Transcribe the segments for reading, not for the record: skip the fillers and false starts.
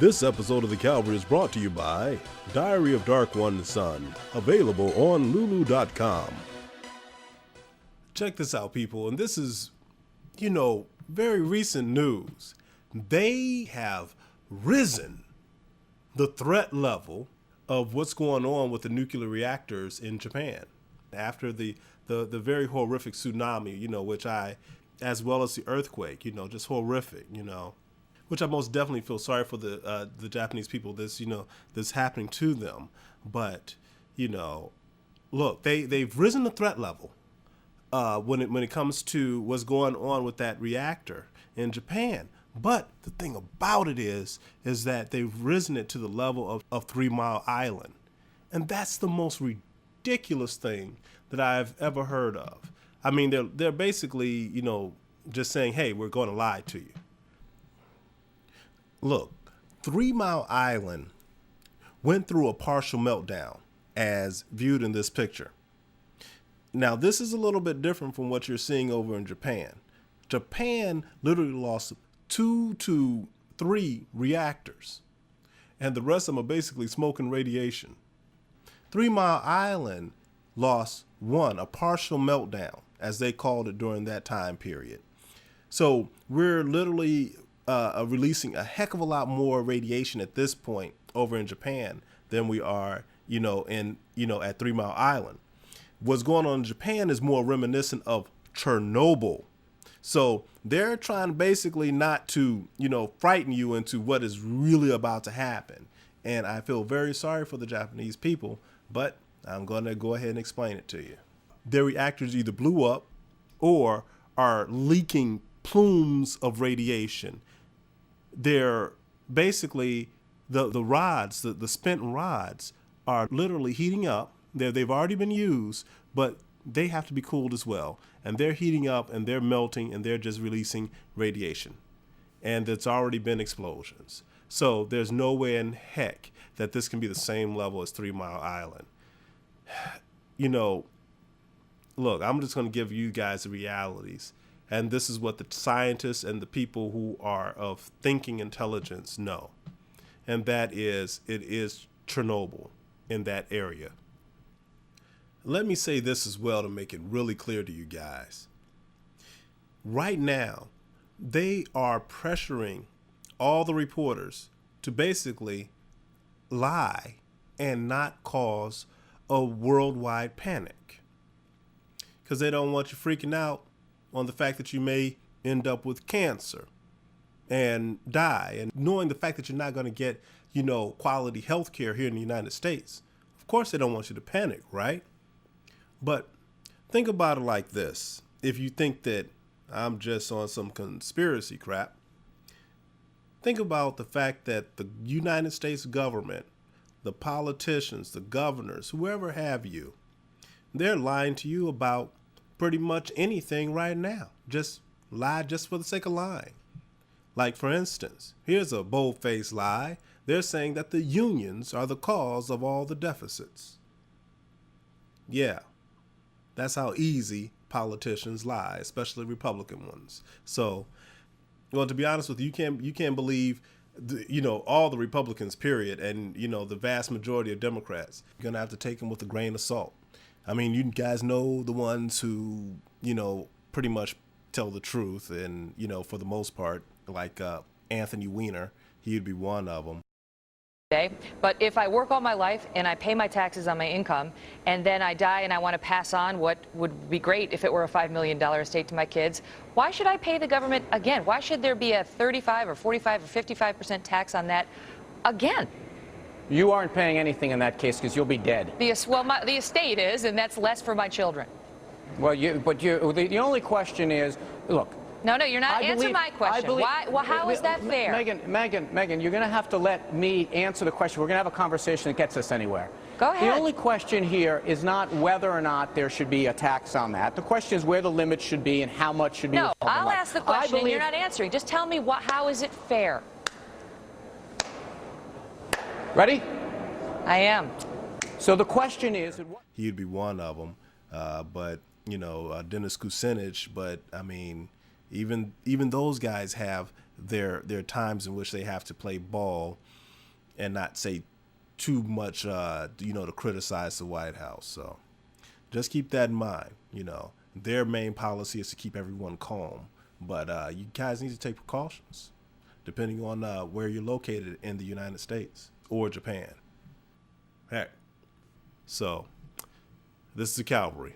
This episode of The Cavalry is brought to you by Diary of DarkOneSun, available on Lulu.com. Check this out, people, and this is, very recent news. They have risen the threat level of what's going on with the nuclear reactors in Japan after the very horrific tsunami, which as well as the earthquake, just horrific, which I most definitely feel sorry for the Japanese people that's happening to them. But, look, they've risen the threat level when it comes to what's going on with that reactor in Japan. But the thing about it is that they've risen it to the level of 3 Mile Island. And that's the most ridiculous thing that I've ever heard of. I mean, they're basically, just saying, hey, we're going to lie to you. Look, 3 Mile Island went through a partial meltdown as viewed in this picture. Now, this is a little bit different from what you're seeing over in Japan. Japan literally lost 2 to 3 reactors, and the rest of them are basically smoke and radiation. 3 Mile Island lost 1, a partial meltdown, as they called it during that time period. So we're literally releasing a heck of a lot more radiation at this point over in Japan than we are, at 3 Mile Island. What's going on in Japan is more reminiscent of Chernobyl. So they're trying basically not to, frighten you into what is really about to happen. And I feel very sorry for the Japanese people, but I'm going to go ahead and explain it to you. Their reactors either blew up or are leaking plumes of radiation. They're basically the rods, the spent rods are literally heating up. They've already been used, but they have to be cooled as well. And they're heating up and they're melting and they're just releasing radiation. And it's already been explosions. So there's no way in heck that this can be the same level as 3 Mile Island. Look, I'm just going to give you guys the realities. And this is what the scientists and the people who are of thinking intelligence know. And that is, it is Chernobyl in that area. Let me say this as well to make it really clear to you guys. Right now, they are pressuring all the reporters to basically lie and not cause a worldwide panic. Because they don't want you freaking out on the fact that you may end up with cancer and die, and knowing the fact that you're not going to get, quality health care here in the United States. Of course, they don't want you to panic, right? But think about it like this. If you think that I'm just on some conspiracy crap, think about the fact that the United States government, the politicians, the governors, whoever have you, they're lying to you about pretty much anything right now. Just lie just for the sake of lying. Like, for instance, here's a bold-faced lie. They're saying that the unions are the cause of all the deficits. Yeah. That's how easy politicians lie, especially Republican ones. So, well, to be honest with you, you can't believe, all the Republicans, period, and, the vast majority of Democrats. You're going to have to take them with a grain of salt. I mean, you guys know the ones who, pretty much tell the truth and, for the most part, like Anthony Weiner, he'd be one of them. But if I work all my life and I pay my taxes on my income and then I die and I want to pass on what would be great if it were a $5 million estate to my kids, why should I pay the government again? Why should there be a 35 or 45 or 55% tax on that again? You aren't paying anything in that case because you'll be dead. The estate is, and that's less for my children. Well, the only question is, look. No, you're not answering my question. Why? Well, how is that fair? Megan, you're going to have to let me answer the question. We're going to have a conversation that gets us anywhere. Go ahead. The only question here is not whether or not there should be a tax on that. The question is where the limit should be and how much should be. No, I'll ask the question and you're not answering. Just tell me how is it fair? Ready? I am. So the question is... He'd be one of them, but, Dennis Kucinich, but, I mean... Even those guys have there are times in which they have to play ball and not say too much, to criticize the White House. So just keep that in mind. Their main policy is to keep everyone calm, but you guys need to take precautions depending on where you're located in the United States or Japan. Heck. So this is the Cavalry.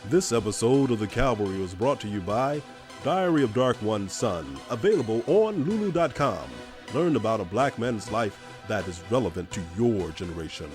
This episode of the Cavalry was brought to you by Diary of DarkOneSun, available on Lulu.com. Learn about a black man's life that is relevant to your generation.